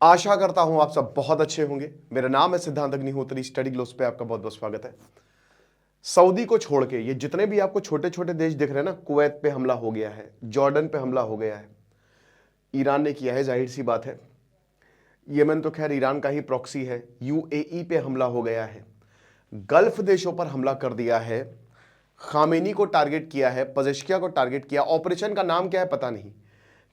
आशा करता हूं आप सब बहुत अच्छे होंगे। मेरा नाम है सिद्धांत अग्निहोत्री। स्टडी ग्लोस पे आपका बहुत बहुत स्वागत है। सऊदी को छोड़ के ये जितने भी आपको छोटे छोटे देश दिख रहे हैं ना, कुवैत पे हमला हो गया है, जॉर्डन पे हमला हो गया है, ईरान ने किया है, जाहिर सी बात है। यमन तो खैर ईरान का ही प्रॉक्सी है। यूएई पे हमला हो गया है, गल्फ देशों पर हमला कर दिया है, खामेनी को टारगेट किया है, पजेश्किया को टारगेट किया। ऑपरेशन का नाम क्या है पता नहीं।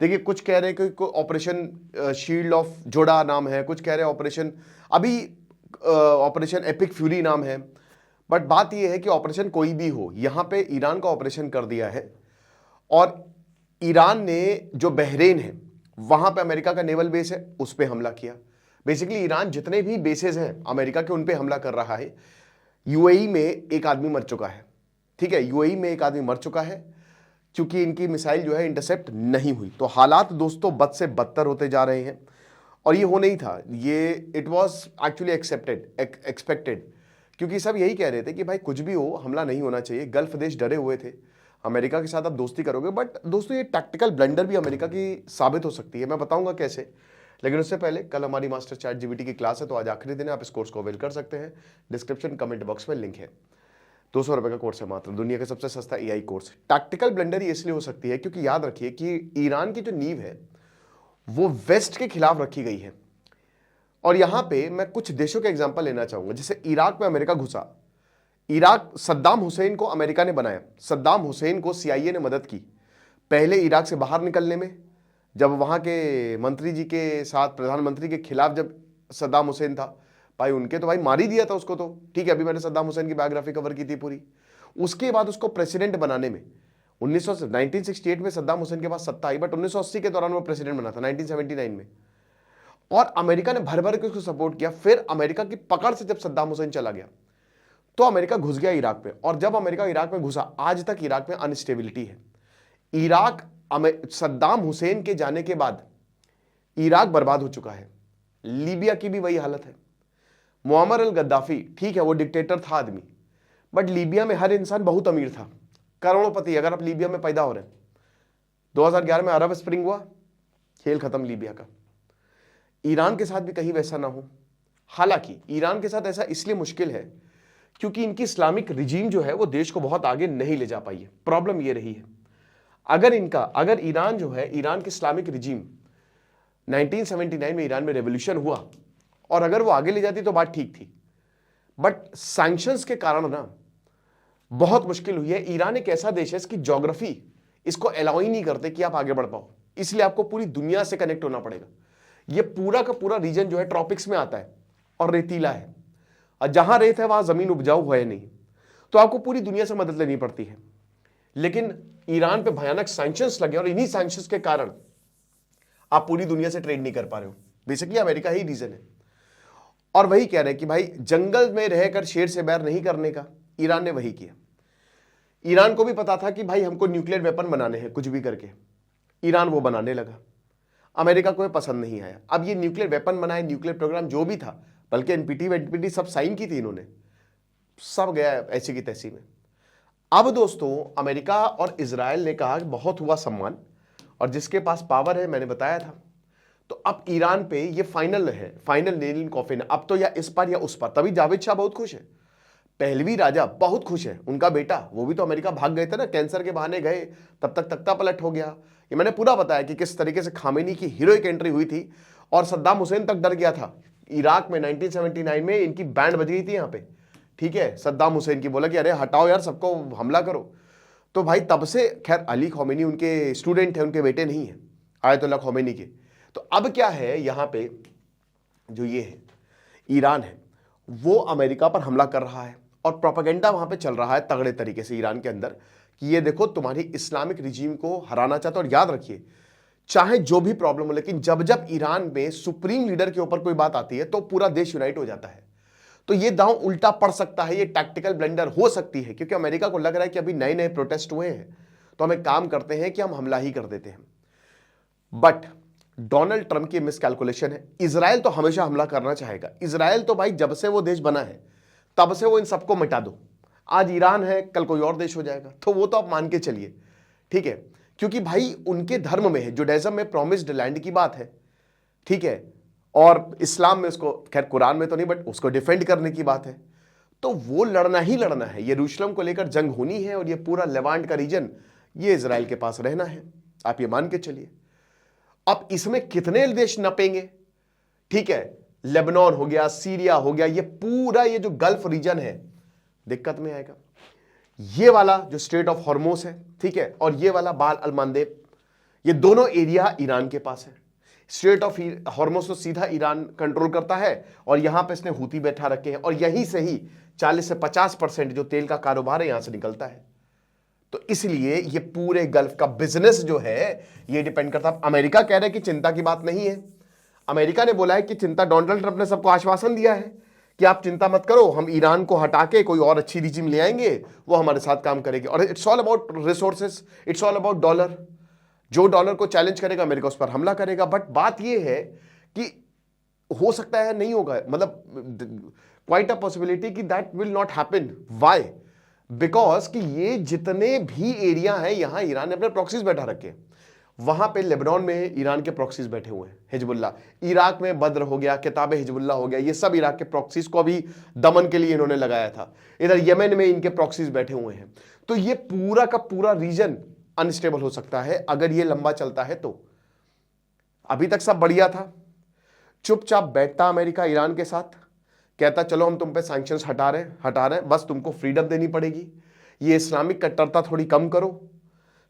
देखिए, कुछ कह रहे हैं कि ऑपरेशन शील्ड ऑफ जोड़ा नाम है, कुछ कह रहे हैं ऑपरेशन अभी ऑपरेशन एपिक फ्यूरी नाम है। बट बात यह है कि ऑपरेशन कोई भी हो, यहां पे ईरान का ऑपरेशन कर दिया है। और ईरान ने जो बहरेन है वहां पे अमेरिका का नेवल बेस है, उस पर हमला किया। बेसिकली ईरान जितने भी बेसेस हैं अमेरिका के, उन पे हमला कर रहा है। यूएई में एक आदमी मर चुका है, ठीक है, यूएई में एक आदमी मर चुका है क्योंकि इनकी मिसाइल जो है इंटरसेप्ट नहीं हुई। तो हालात दोस्तों बद से बदतर होते जा रहे हैं और ये हो नहीं था, ये इट वॉज एक्चुअली एक्सपेक्टेड, क्योंकि सब यही कह रहे थे कि भाई कुछ भी हो हमला नहीं होना चाहिए। गल्फ देश डरे हुए थे, अमेरिका के साथ आप दोस्ती करोगे। बट दोस्तों ये टैक्टिकल ब्लंडर भी अमेरिका की साबित हो सकती है, मैं बताऊंगा कैसे। लेकिन उससे पहले कल हमारी मास्टर चैट जीपीटी की क्लास है, तो आज आखिरी दिन है, आप इस कोर्स को अवेल कर सकते हैं। डिस्क्रिप्शन कमेंट बॉक्स में लिंक है। 200 रुपए का कोर्स है मात्र, दुनिया का सबसे सस्ता एआई कोर्स। टैक्टिकल ब्लंडर ही इसलिए हो सकती है क्योंकि याद रखिए कि ईरान की जो नींव है वो वेस्ट के खिलाफ रखी गई है। और यहां पे मैं कुछ देशों के एग्जांपल लेना चाहूंगा। जैसे इराक में अमेरिका घुसा, इराक सद्दाम हुसैन को अमेरिका ने बनाया, सद्दाम हुसैन को सीआईए ने मदद की पहले इराक से बाहर निकलने में। जब वहां के मंत्री जी के साथ प्रधानमंत्री के खिलाफ जब सद्दाम हुसैन था, भाई उनके तो भाई मार ही दिया था उसको। तो ठीक है, अभी मैंने सद्दाम हुसैन की बायोग्राफी कवर की थी पूरी। उसके बाद उसको प्रेसिडेंट बनाने में 1968 में सद्दाम हुसैन के पास सत्ता आई, बट 1980 के दौरान वो प्रेसिडेंट बना था 1979 में। और अमेरिका ने भर भर के उसको सपोर्ट किया। फिर अमेरिका की पकड़ से जब सद्दाम हुसैन चला गया तो अमेरिका घुस गया इराक में। और जब अमेरिका इराक में घुसा, आज तक इराक में अनस्टेबिलिटी है। इराक सद्दाम हुसैन के जाने के बाद इराक बर्बाद हो चुका है। लीबिया की भी वही हालत है। मुअम्मर अल गद्दाफी, ठीक है वो डिक्टेटर था आदमी, बट लीबिया में हर इंसान बहुत अमीर था, करोड़पति। अगर आप लीबिया में पैदा हो रहे हैं, 2011 में अरब स्प्रिंग हुआ, खेल खत्म लीबिया का। ईरान के साथ भी कहीं वैसा ना हो। हालांकि ईरान के साथ ऐसा इसलिए मुश्किल है क्योंकि इनकी इस्लामिक रिजीम जो है वो देश को बहुत आगे नहीं ले जा पाई है। प्रॉब्लम ये रही है। अगर ईरान जो है, ईरान की इस्लामिक रिजीम 1979 में ईरान में रेवोल्यूशन हुआ और अगर वो आगे ले जाती तो बात ठीक थी। बट सैंक्शंस के कारण ना बहुत मुश्किल हुई है। ईरान एक ऐसा देश है, इसकी ज्योग्राफी इसको अलाउ ही नहीं करते कि आप आगे बढ़ पाओ, इसलिए आपको पूरी दुनिया से कनेक्ट होना पड़ेगा। ये पूरा का पूरा रीजन जो है ट्रॉपिक्स में आता है और रेतीला है, और जहां रेत है वहां जमीन उपजाऊ है नहीं, तो आपको पूरी दुनिया से मदद लेनी पड़ती है। लेकिन ईरान पे भयानक सैंक्शंस लगे और इन्हीं सैंक्शंस के कारण आप पूरी दुनिया से ट्रेड नहीं कर पा रहे हो। बेसिकली अमेरिका ही रीजन है। और वही कह रहे हैं कि भाई जंगल में रहकर शेर से बैर नहीं करने का, ईरान ने वही किया। ईरान को भी पता था कि भाई हमको न्यूक्लियर वेपन बनाने हैं कुछ भी करके, ईरान वो बनाने लगा। अमेरिका को पसंद नहीं आया। अब ये न्यूक्लियर वेपन बनाए, न्यूक्लियर प्रोग्राम जो भी था, बल्कि एनपीटी सब साइन की थी इन्होंने, सब गया ऐसी की तैसी में। अब दोस्तों अमेरिका और इजराइल ने कहा कि बहुत हुआ सम्मान, और जिसके पास पावर है, मैंने बताया था। तो अब ईरान पे ये फाइनल है, फाइनल नेल इन कॉफिन है। अब तो या इस पर या उस पर। तभी जावेद शाह बहुत खुश है, पहलवी राजा बहुत खुश है, उनका बेटा, वो भी तो अमेरिका भाग गए थे ना, कैंसर के बहाने गए, तब तक तख्ता पलट हो गया। ये मैंने पूरा बताया कि किस तरीके से खामेनी की हीरोइक एंट्री हुई थी और सद्दाम हुसैन तक डर गया था। इराक में 1979 में इनकी बैंड बज गई थी यहाँ पे, ठीक है, सद्दाम हुसैन की, बोला कि अरे हटाओ यार, सबको हमला करो। तो भाई तब से, खैर अली खोमेनी उनके स्टूडेंट है, उनके बेटे नहीं है, आयतुल्लाह खोमेनी के। तो अब क्या है, यहाँ पे जो ये है ईरान है, वो अमेरिका पर हमला कर रहा है और प्रोपेगेंडा वहां पे चल रहा है तगड़े तरीके से ईरान के अंदर कि ये देखो तुम्हारी इस्लामिक रिजीम को हराना चाहते हो। और याद रखिए, चाहे जो भी प्रॉब्लम हो, लेकिन जब जब ईरान में सुप्रीम लीडर के ऊपर कोई बात आती है तो पूरा देश यूनाइट हो जाता है। तो ये दांव उल्टा पड़ सकता है, ये टैक्टिकल ब्लंडर हो सकती है, क्योंकि अमेरिका को लग रहा है कि अभी नए नए प्रोटेस्ट हुए हैं तो हम एक काम करते हैं कि हम हमला ही कर देते हैं। बट डोनाल्ड ट्रंप की मिसकैलकुलेशन है। इजराइल तो हमेशा हमला करना चाहेगा। इजराइल तो भाई जब से वो देश बना है तब से वो इन सबको मिटा दो। आज ईरान है, कल कोई और देश हो जाएगा, तो वो तो आप मान के चलिए, ठीक है, क्योंकि भाई उनके धर्म में है, जुडाइज्म में प्रॉमिस्ड लैंड की बात है, ठीक है। और इस्लाम में उसको, खैर कुरान में तो नहीं, बट उसको डिफेंड करने की बात है। तो वो लड़ना ही लड़ना है, यरूशलेम को लेकर जंग होनी है, और ये पूरा लेवांट का रीजन ये इजराइल के पास रहना है, आप ये मान के चलिए। अब इसमें कितने देश नपेंगे, ठीक है, लेबनान हो गया, सीरिया हो गया, ये पूरा ये जो गल्फ रीजन है दिक्कत में आएगा। ये वाला जो स्ट्रेट ऑफ हॉर्मोस है, ठीक है, और ये वाला बाल अल मंदेब, ये दोनों एरिया ईरान के पास है। स्ट्रेट ऑफ हॉर्मोस तो सीधा ईरान कंट्रोल करता है, और यहां पे इसने हूती बैठा रखे हैं, और यहीं से ही 40 से 50% जो तेल का कारोबार है यहां से निकलता है। तो इसलिए ये पूरे गल्फ का बिजनेस जो है ये डिपेंड करता है। अमेरिका कह रहा है कि चिंता की बात नहीं है, अमेरिका ने बोला है कि चिंता, डोनाल्ड ट्रंप ने सबको आश्वासन दिया है कि आप चिंता मत करो, हम ईरान को हटा के कोई और अच्छी रिजिम ले आएंगे, वो हमारे साथ काम करेगी। और it's all about resources, it's all about dollar. जो डॉलर को चैलेंज करेगा अमेरिका उस पर हमला करेगा। बट बात ये है कि हो सकता है नहीं होगा, मतलब क्वाइट अ पॉसिबिलिटी कि that will not happen. Why? Because कि ये जितने भी एरिया हैं यहां ईरान ने अपने प्रॉक्सीज बैठा रखे हैं। वहां पे लेबनान में ईरान के प्रॉक्सीज बैठे हुए हैं, हिजबुल्लाह। इराक में बद्र हो गया, किताब हिजबुल्लाह हो गया, ये सब इराक के प्रॉक्सीज को अभी दमन के लिए इन्होंने लगाया था। इधर यमन में इनके प्रॉक्सीज बैठे हुए हैं। तो ये पूरा का पूरा रीजन अनस्टेबल हो सकता है अगर ये लंबा चलता है तो। अभी तक सब बढ़िया था, चुपचाप बैठता अमेरिका ईरान के साथ, कहता चलो हम तुम पे सैंक्शंस हटा रहे हैं, बस तुमको फ्रीडम देनी पड़ेगी, ये इस्लामिक कट्टरता थोड़ी कम करो।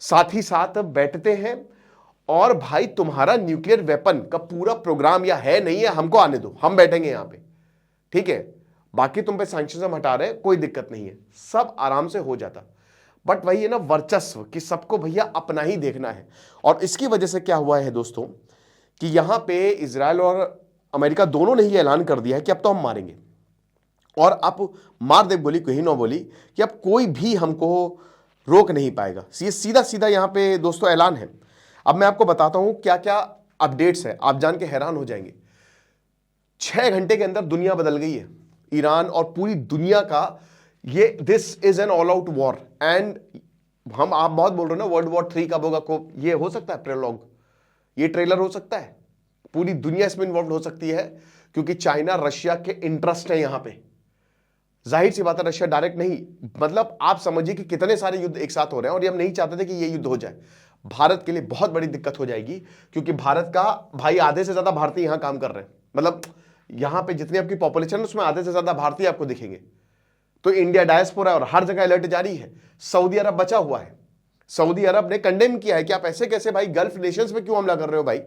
साथ ही साथ बैठते हैं और भाई तुम्हारा न्यूक्लियर वेपन का पूरा प्रोग्राम या है नहीं है, हमको आने दो, हम बैठेंगे यहां पे, ठीक है, बाकी तुम पे सैंक्शंस हम हटा रहे हैं, कोई दिक्कत नहीं है, सब आराम से हो जाता। बट वही है ना वर्चस्व, कि सबको भैया अपना ही देखना है। और इसकी वजह से क्या हुआ है दोस्तों कि यहां पे इजराइल और अमेरिका दोनों ने ही ऐलान कर दिया है कि अब तो हम मारेंगे, और अब मार दे बोली कहीं ना बोली कि अब कोई भी हमको रोक नहीं पाएगा। ये सीधा सीधा यहां पे दोस्तों ऐलान है। अब मैं आपको बताता हूं क्या क्या अपडेट्स है, आप जान के हैरान हो जाएंगे। 6 घंटे के अंदर दुनिया बदल गई है, ईरान और पूरी दुनिया का ये this is an all out war. And आप बहुत बोल रहे हो ना वर्ल्ड वॉर 3 कब होगा, को ये हो सकता है प्रोलॉग, ये ट्रेलर हो सकता है, पूरी दुनिया इसमें इन्वॉल्व हो सकती है, क्योंकि चाइना रशिया के इंटरेस्ट है यहां पे। जाहिर सी बात है रशिया डायरेक्ट नहीं, मतलब आप समझिए कि कितने सारे युद्ध एक साथ हो रहे हैं, और ये हम नहीं चाहते थे कि ये युद्ध हो जाए। भारत के लिए बहुत बड़ी दिक्कत हो जाएगी, क्योंकि भारत का भाई आधे से ज्यादा भारतीय यहां काम कर रहे हैं, मतलब यहां पे जितनी आपकी पॉपुलेशन है उसमें आधे से ज्यादा भारतीय आपको दिखेंगे। तो इंडिया डायस्पोरा है और हर जगह अलर्ट जारी है। सऊदी अरब बचा हुआ है, सऊदी अरब ने कंडेम किया है कि आप ऐसे कैसे भाई गल्फ नेशंस पे क्यों हमला कर रहे हो भाई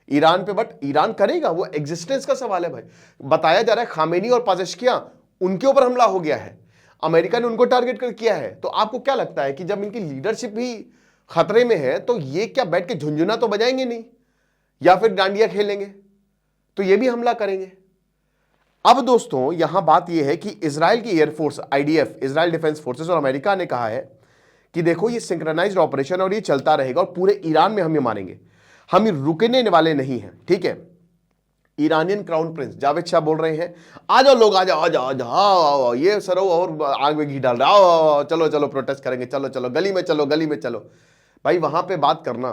ईरान पे। बट ईरान करेगा, वो एग्जिस्टेंस का सवाल है भाई। बताया जा रहा है खामेनी और पाजेशकियां उनके ऊपर हमला हो गया है, अमेरिका ने उनको टारगेट कर किया है। तो आपको क्या लगता है कि जब इनकी लीडरशिप भी खतरे में है तो ये क्या बैठ के झुंझुना तो बजाएंगे नहीं, या फिर डांडिया खेलेंगे, तो ये भी हमला करेंगे। अब दोस्तों यहां बात यह है कि इजराइल की air force IDF, Israel defence forces, और अमेरिका ने कहा है कि देखो ये सिंक्रोनाइज्ड ऑपरेशन और ये चलता रहेगा, और पूरे ईरान में हम ये मारेंगे, हम ये रुकने वाले नहीं हैं, ठीक है। Iranian crown Prince Javed Shah बोल रहे हैं आ जाओ लोग, आ जाओ आ जाओ आ जाओ, ये सरो और आग में घी डाल रहा, आओ चलो चलो प्रोटेस्ट करेंगे, चलो चलो गली में चलो, गली में चलो। भाई वहां पे बात करना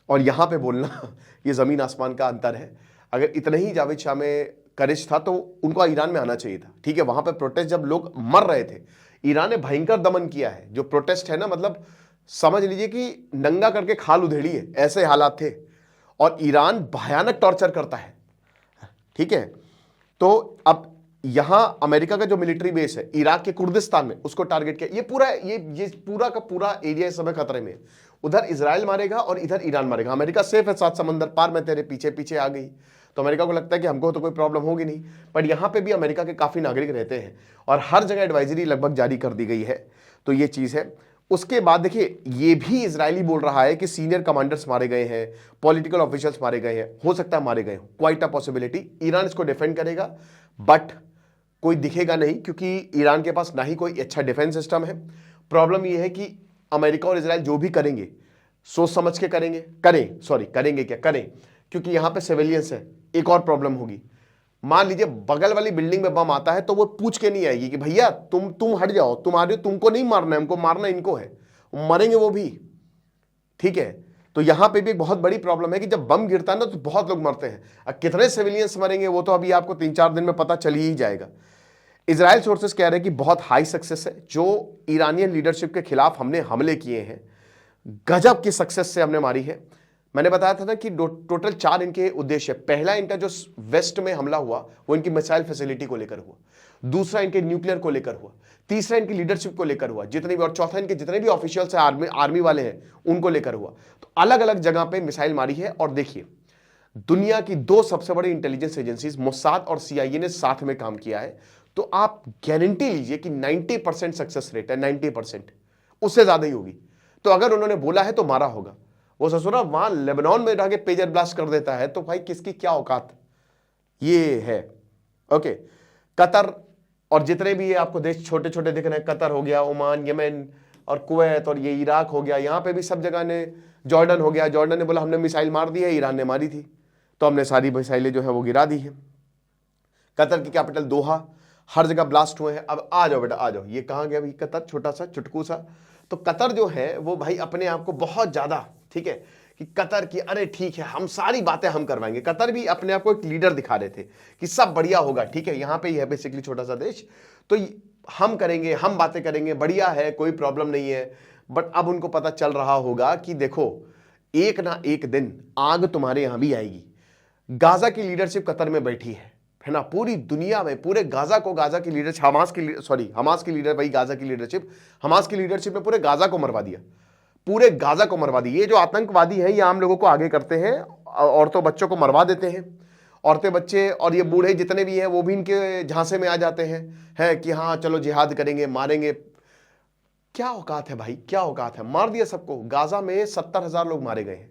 और यहां पे बोलना ये जमीन आसमान का अंतर है। अगर इतना ही जावेद शाह में करेज था तो उनको ईरान में आना चाहिए था, ठीक है। वहां पे प्रोटेस्ट जब लोग मर रहे थे, ईरान ने भयंकर दमन किया है। जो प्रोटेस्ट है ना, मतलब समझ लीजिए कि नंगा करके खाल उधेड़ी है, ऐसे हालात थे। और ईरान भयानक टॉर्चर करता है, ठीक है। तो अब यहां अमेरिका का जो मिलिट्री बेस है इराक के कुर्दिस्तान में, उसको टारगेट किया। ये पूरा का पूरा एरिया इस समय खतरे में। उधर इजराइल मारेगा और इधर ईरान मारेगा। अमेरिका सेफ है, 7 समंदर पार, मैं तेरे पीछे पीछे आ गई। तो अमेरिका को लगता है कि हमको तो कोई प्रॉब्लम होगी नहीं। पर यहां पे भी अमेरिका के काफी नागरिक रहते हैं और हर जगह एडवाइजरी लगभग जारी कर दी गई है। तो ये चीज है। उसके बाद देखिए ये भी इजरायली बोल रहा है कि सीनियर कमांडर्स मारे गए हैं, पॉलिटिकल ऑफिशियल्स मारे गए हैं, हो सकता है मारे गए हो, क्वाइट अ पॉसिबिलिटी। ईरान इसको डिफेंड करेगा बट कोई दिखेगा नहीं, क्योंकि ईरान के पास ना ही कोई अच्छा डिफेंस सिस्टम है। प्रॉब्लम यह है कि अमेरिका और इजराइल जो भी करेंगे सोच समझ के करेंगे, करेंगे क्या करें, क्योंकि यहां पे सिविलियंस है। एक और प्रॉब्लम होगी, मान लीजिए बगल वाली बिल्डिंग में बम आता है तो वो पूछ के नहीं आएगी कि भैया तुम हट जाओ, तुम आ रहे हो, तुमको नहीं मारना है, हमको मारना इनको है, मरेंगे वो भी, ठीक है। तो यहां पे भी एक बहुत बड़ी प्रॉब्लम है कि जब बम गिरता है ना तो बहुत लोग मरते हैं। अब कितने सिविलियंस मरेंगे वो तो अभी आपको 3-4 दिन में पता चल ही जाएगा। इजराइल सोर्सेस कह रहे हैं कि बहुत हाई सक्सेस है, जो ईरानियन लीडरशिप के खिलाफ हमने हमले किए हैं गजब की सक्सेस से हमने मारी है। मैंने बताया था ना कि टोटल 4 इनके उद्देश्य। पहला इनका जो वेस्ट में हमला हुआ वो इनकी मिसाइल फैसिलिटी को लेकर हुआ, दूसरा इनके न्यूक्लियर को लेकर हुआ, तीसरा इनकी लीडरशिप को लेकर हुआ जितने भी, और चौथा इनके जितने भी ऑफिशियल्स हैं आर्मी वाले हैं उनको लेकर हुआ। तो अलग अलग जगह पे मिसाइल मारी है। और देखिए दुनिया की 2 सबसे बड़ी इंटेलिजेंस एजेंसीज मोसाद और सीआईए ने साथ में काम किया है। तो आप गारंटी लीजिए कि 90% सक्सेस रेट है, 90%, उससे ज्यादा ही होगी। तो अगर उन्होंने बोला है तो मारा होगा। वो ससुरा वहां लेबनान में रह के पेजर ब्लास्ट कर देता है तो भाई किसकी क्या औकात, ये है। ओके, कतर और जितने भी ये आपको देश छोटे छोटे दिख रहे हैं, कतर हो गया, ओमान, यमन और कुवैत, और ये इराक हो गया, यहां पे भी सब जगह ने, जॉर्डन हो गया, जॉर्डन ने बोला हमने मिसाइल मार दी है, ईरान ने मारी थी तो हमने सारी मिसाइलें जो है वो गिरा दी है। कतर की कैपिटल दोहा, हर जगह ब्लास्ट हुए हैं। अब आ जाओ बेटा आ जाओ, ये कहां गया भाई कतर, छोटा सा चुटकू सा। तो कतर जो है वो भाई अपने आप को बहुत ज्यादा, ठीक है, कि कतर की अरे ठीक है हम सारी बातें हम करवाएंगे। कतर भी अपने आप को एक लीडर दिखा रहे थे कि सब बढ़िया होगा, ठीक है, यहां पे ही है बेसिकली छोटा सा देश, तो हम करेंगे, हम बातें करेंगे, बढ़िया है, कोई प्रॉब्लम नहीं है। बट अब उनको पता चल रहा होगा कि देखो एक ना एक दिन आग तुम्हारे यहां भी आएगी। गाजा की लीडरशिप कतर में बैठी है ना, पूरी दुनिया में पूरे गाजा को, गाजा की लीडरशिप, हमास की लीडर भाई, गाजा की लीडरशिप, हमास की लीडरशिप ने पूरे गाजा को मरवा दिया, पूरे गाजा को मरवा दिया। ये जो आतंकवादी हैं ये आम लोगों को आगे करते हैं, औरतों बच्चों को मरवा देते हैं, औरतें बच्चे और ये बूढ़े जितने भी हैं वो भी इनके झांसे में आ जाते हैं कि हाँ चलो जिहाद करेंगे, मारेंगे। क्या औकात है भाई, क्या औकात है, मार दिया सबको। गाजा में 70,000 लोग मारे गए हैं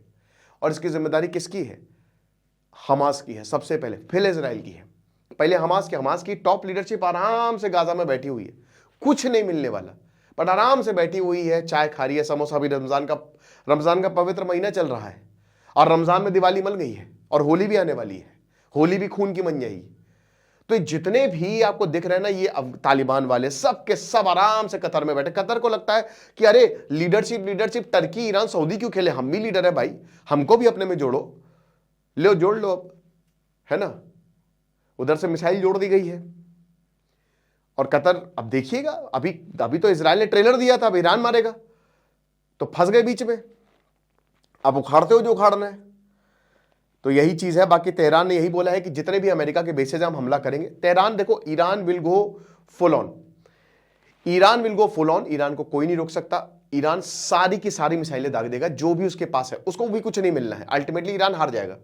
और इसकी जिम्मेदारी किसकी है? हमास की है सबसे पहले, फिर इजराइल की है। पहले हमास की टॉप लीडरशिप आराम से गाजा में बैठी हुई है, कुछ नहीं मिलने वाला, बट आराम से बैठी हुई है, चाय खा रही है, समोसा भी। रमजान का पवित्र महीना चल रहा है और रमजान में दिवाली मल गई है और होली भी आने वाली है, होली भी खून की मन जाएगी। तो जितने भी आपको दिख रहे हैं ना ये तालिबान वाले, सब के सब आराम से कतर में बैठे। कतर को लगता है कि अरे लीडरशिप टर्की, ईरान, सऊदी क्यों खेले, हम भी लीडर है भाई, हमको भी अपने में जोड़ो, लो जोड़ लो अब, है ना। उधर से मिसाइल जोड़ दी गई है और कतर, अब देखिएगा, अभी तो इजराइल ने ट्रेलर दिया था अब ईरान मारेगा, तो फंस गए बीच में, अब उखाड़ते हो जो उखाड़ना है। तो यही चीज है। बाकी तेहरान ने यही बोला है कि जितने भी अमेरिका के बेसेज हम हमला करेंगे। तेहरान देखो, Iran will go full on, Iran को कोई नहीं रोक सकता। ईरान सारी की सारी मिसाइलें दाग देगा, जो भी उसके पास है उसको भी कुछ नहीं मिलना है। अल्टीमेटली ईरान हार जाएगा,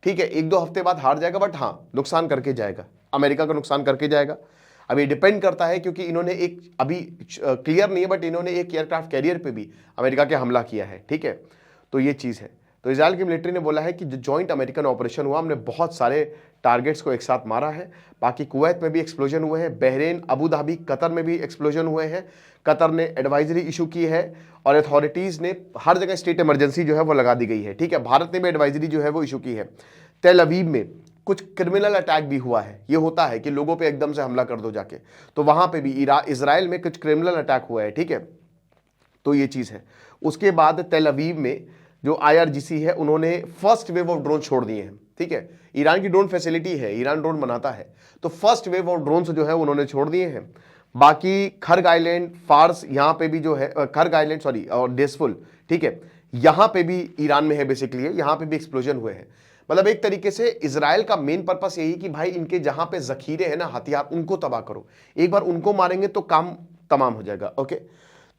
ठीक है, 1-2 हफ्ते बाद हार जाएगा, बट हाँ नुकसान करके जाएगा, अमेरिका का नुकसान करके जाएगा। अब ये डिपेंड करता है क्योंकि इन्होंने एक, अभी क्लियर नहीं है, बट इन्होंने एक एयरक्राफ्ट कैरियर पे भी अमेरिका के हमला किया है, ठीक है। तो ये चीज़ है। तो इजराइल की मिलिट्री ने बोला है कि जो जॉइंट अमेरिकन ऑपरेशन हुआ, हमने बहुत सारे टारगेट्स को एक साथ मारा है। बाकी कुवैत में भी एक्सप्लोजन हुए हैं, बहरीन, अबू धाबी, कतर में भी एक्सप्लोजन हुए हैं। कतर ने एडवाइजरी इशू की है और अथॉरिटीज़ ने हर जगह स्टेट इमरजेंसी जो है वो लगा दी गई है, ठीक है। भारत ने भी एडवाइजरी जो है वो इशू की है। तेल अवीव में कुछ क्रिमिनल अटैक भी हुआ है, ये होता है कि लोगों पे एकदम से हमला कर दो जाके, तो वहां पे भी इजराइल में कुछ क्रिमिनल अटैक हुआ है, ठीक है। तो ये चीज़ है। उसके बाद तेल अवीव में जो IRGC है उन्होंने फर्स्ट वेव ऑफ ड्रोन छोड़ दिए हैं, ठीक है। ईरान की ड्रोन फैसिलिटी है, ईरान ड्रोन बनाता है, तो फर्स्ट वेव ऑफ ड्रोन जो है उन्होंने छोड़ दिए हैं। बाकी खर्ग आइलैंड, फार्स, यहाँ पे भी जो है खर्ग आइलैंड सॉरी और डेसफुल, ठीक है, यहाँ पे भी ईरान में है बेसिकली, यहाँ पे भी एक्सप्लोजन हुए हैं। मतलब एक तरीके से इजराइल का मेन पर्पस यही कि भाई इनके जहां पे जखीरे हैं ना हथियार, उनको तबाह करो, एक बार उनको मारेंगे तो काम तमाम हो जाएगा। ओके,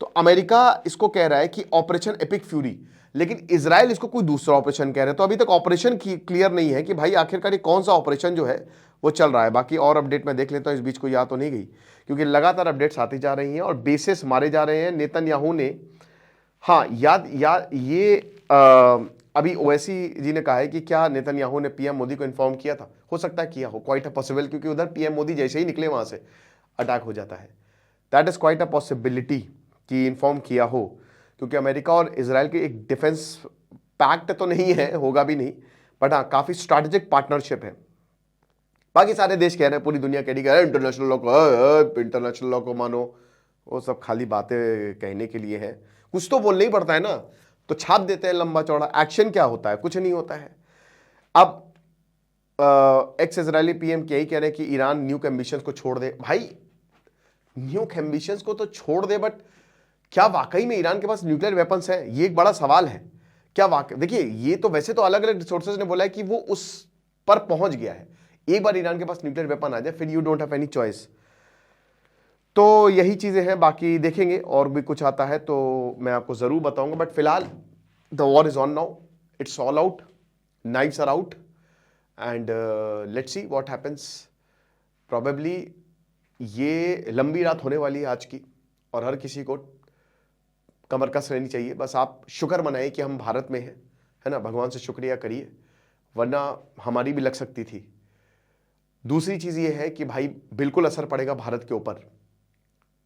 तो अमेरिका इसको कह रहा है कि ऑपरेशन एपिक फ्यूरी, लेकिन इजराइल इसको कोई दूसरा ऑपरेशन कह रहे हैं। तो अभी तक ऑपरेशन क्लियर नहीं है कि भाई आखिरकार ये कौन सा ऑपरेशन जो है वो चल रहा है। बाकी और अपडेट मैं देख लेता हूं, इस बीच को याद तो नहीं गई क्योंकि लगातार अपडेट्स आती जा रही हैं और बेसिस मारे जा रहे हैं। नेतन्याहू ने, हाँ याद ये अभी ओवैसी जी ने कहा है कि क्या नेतन्याहू ने PM मोदी को इन्फॉर्म किया था, हो सकता है किया हो, क्वाइट अ पॉसिबल, क्योंकि उधर PM मोदी जैसे ही निकले वहां से अटैक हो जाता है। That is quite a possibility कि इन्फॉर्म किया हो, क्योंकि अमेरिका और इजराइल की एक डिफेंस पैक्ट तो नहीं है, होगा भी नहीं, बट हाँ काफी स्ट्रैटेजिक पार्टनरशिप है। बाकी सारे देश कह रहे हैं, पूरी दुनिया कह रही है इंटरनेशनल लॉ को मानो, वो सब खाली बातें कहने के लिए है, कुछ तो बोलना ही पड़ता है ना। तो छाप देते हैं लंबा चौड़ा, एक्शन क्या होता है? कुछ नहीं होता है। अब एक्स इजरायली पीएम यही कह रहे हैं कि ईरान न्यूक एम्बिशंस को छोड़ दे। भाई न्यूक एम्बिशंस को तो छोड़ दे, बट क्या वाकई में ईरान के पास न्यूक्लियर वेपन्स है? ये एक बड़ा सवाल है। क्या वाकई, देखिए ये तो वैसे तो अलग अलग रिसोर्सेज ने बोला है कि वो उस पर पहुंच गया है। एक बार ईरान के पास न्यूक्लियर वेपन आ जाए फिर you don't have any choice. तो यही चीजें हैं, बाकी देखेंगे और भी कुछ आता है तो मैं आपको जरूर बताऊंगा। बट फिलहाल the war is on now, it's all out, knives are out and let's see what happens. Probably ये लंबी रात होने वाली है आज की, और हर किसी को कमर कस रहनी चाहिए। बस आप शुक्र मनाइए कि हम भारत में हैं, है ना, भगवान से शुक्रिया करिए, वरना हमारी भी लग सकती थी। दूसरी चीज ये है कि भाई बिल्कुल असर पड़ेगा भारत के ऊपर।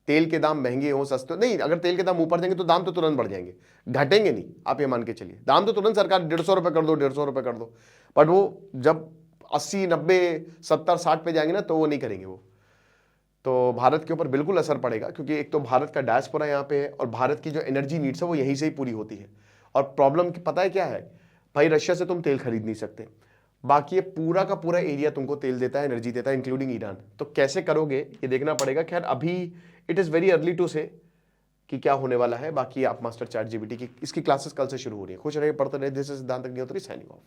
तेल के दाम महंगे हो सस्ते नहीं, अगर तेल के दाम ऊपर जाएंगे तो दाम तो तुरंत बढ़ जाएंगे, घटेंगे नहीं, आप ये मान के चलिए। दाम तो तुरंत सरकार 150 रुपए कर दो, 150 रुपए कर दो, बट वो जब 80 90 70 60 पे जाएंगे ना तो वो नहीं करेंगे वो। तो भारत के ऊपर बिल्कुल असर पड़ेगा, क्योंकि एक तो भारत का डायस्पोरा यहाँ पे है और भारत की जो एनर्जी नीड्स है वो यहीं से ही पूरी होती है। और प्रॉब्लम पता है क्या है भाई, रशिया से तुम तेल खरीद नहीं सकते, बाकी ये पूरा का पूरा एरिया तुमको तेल देता है, एनर्जी देता है, इंक्लूडिंग ईरान। तो कैसे करोगे ये देखना पड़ेगा। खैर अभी it is very early to say कि क्या होने वाला है। बाकी आप मास्टर चैट जीपीटी की इसकी क्लासेस कल से शुरू हो रही है। खुश रहिए, पढ़ते रहिए। दिस इज सिद्धांत अग्निहोत्री साइनिंग ऑफ।